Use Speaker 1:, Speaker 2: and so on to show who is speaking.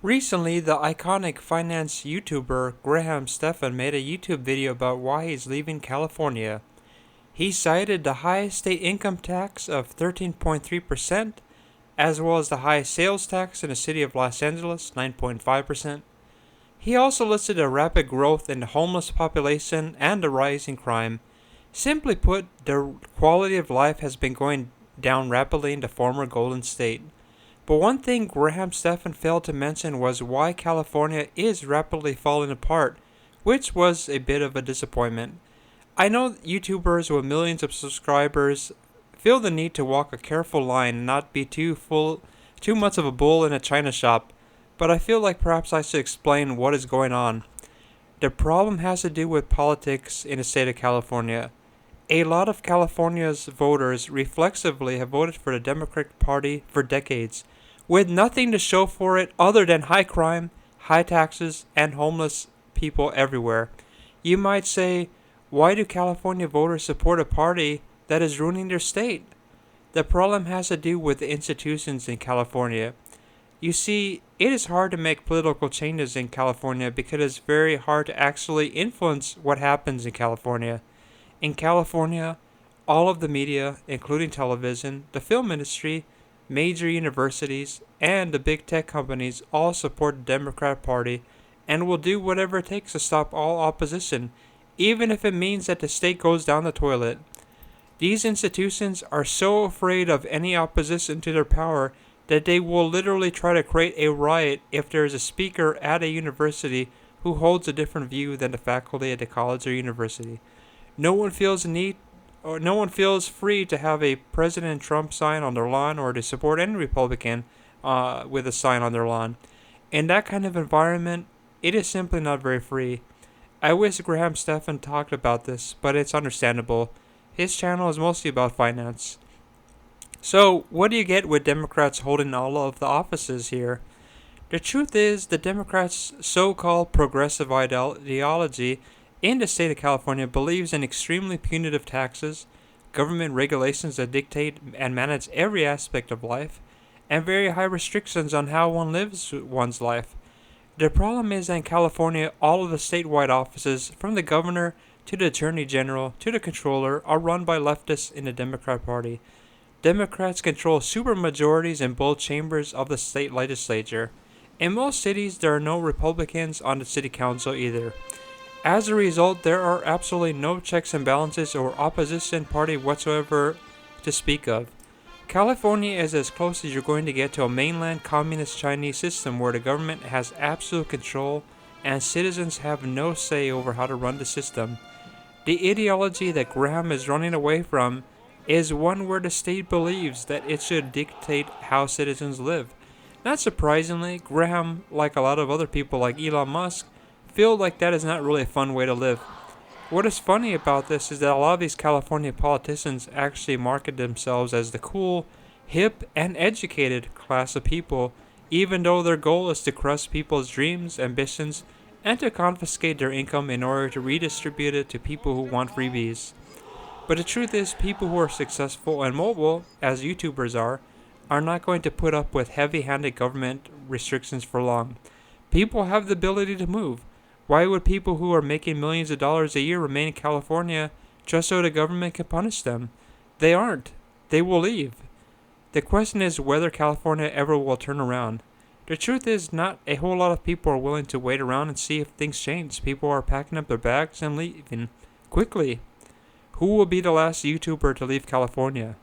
Speaker 1: Recently, the iconic finance YouTuber Stephan made a YouTube video about why he's leaving California. He cited the highest state income tax of 13.3%, as well as the highest sales tax in the city of Los Angeles, 9.5%. He also listed a rapid growth in the homeless population and a rise in crime. Simply put, the quality of life has been going down rapidly in the former Golden State. But one thing Stephan failed to mention was why California is rapidly falling apart, which was a bit of a disappointment. I know YouTubers with millions of subscribers feel the need to walk a careful line and not be too much of a bull in a china shop, but I feel like perhaps I should explain what is going on. The problem has to do with politics in the state of California. A lot of California's voters reflexively have voted for the Democratic Party for decades, with nothing to show for it other than high crime, high taxes, and homeless people everywhere. You might say, why do California voters support a party that is ruining their state? The problem has to do with the institutions in California. You see, it is hard to make political changes in California because it's very hard to actually influence what happens in California. In California, all of the media, including television, the film industry, major universities, and the big tech companies all support the Democrat Party and will do whatever it takes to stop all opposition, even if it means that the state goes down the toilet. These institutions are so afraid of any opposition to their power that they will literally try to create a riot if there is a speaker at a university who holds a different view than the faculty at the college or university. No one feels the need or no one feels free to have a President Trump sign on their lawn or to support any Republican with a sign on their lawn. In that kind of environment, it is simply not very free. I wish Stephan talked about this, but it's understandable. His channel is mostly about finance. So, what do you get with Democrats holding all of the offices here? The truth is, the Democrats' so-called progressive ideology in the state of California believes in extremely punitive taxes, government regulations that dictate and manage every aspect of life, and very high restrictions on how one lives one's life. The problem is that in California, all of the statewide offices, from the governor to the attorney general to the controller, are run by leftists in the Democrat Party. Democrats control supermajorities in both chambers of the state legislature. In most cities, there are no Republicans on the city council either. As a result, there are absolutely no checks and balances or opposition party whatsoever to speak of. California is as close as you're going to get to a mainland communist Chinese system where the government has absolute control and citizens have no say over how to run the system. The ideology that Graham is running away from is one where the state believes that it should dictate how citizens live. Not surprisingly, Graham, like a lot of other people like Elon Musk, feel like that is not really a fun way to live. What is funny about this is that a lot of these California politicians actually market themselves as the cool, hip, and educated class of people, even though their goal is to crush people's dreams, ambitions, and to confiscate their income in order to redistribute it to people who want freebies. But the truth is, people who are successful and mobile, as YouTubers are not going to put up with heavy-handed government restrictions for long. People have the ability to move. Why would people who are making millions of dollars a year remain in California just so the government can punish them? They aren't. They will leave. The question is whether California ever will turn around. The truth is, not a whole lot of people are willing to wait around and see if things change. People are packing up their bags and leaving quickly. Who will be the last YouTuber to leave California?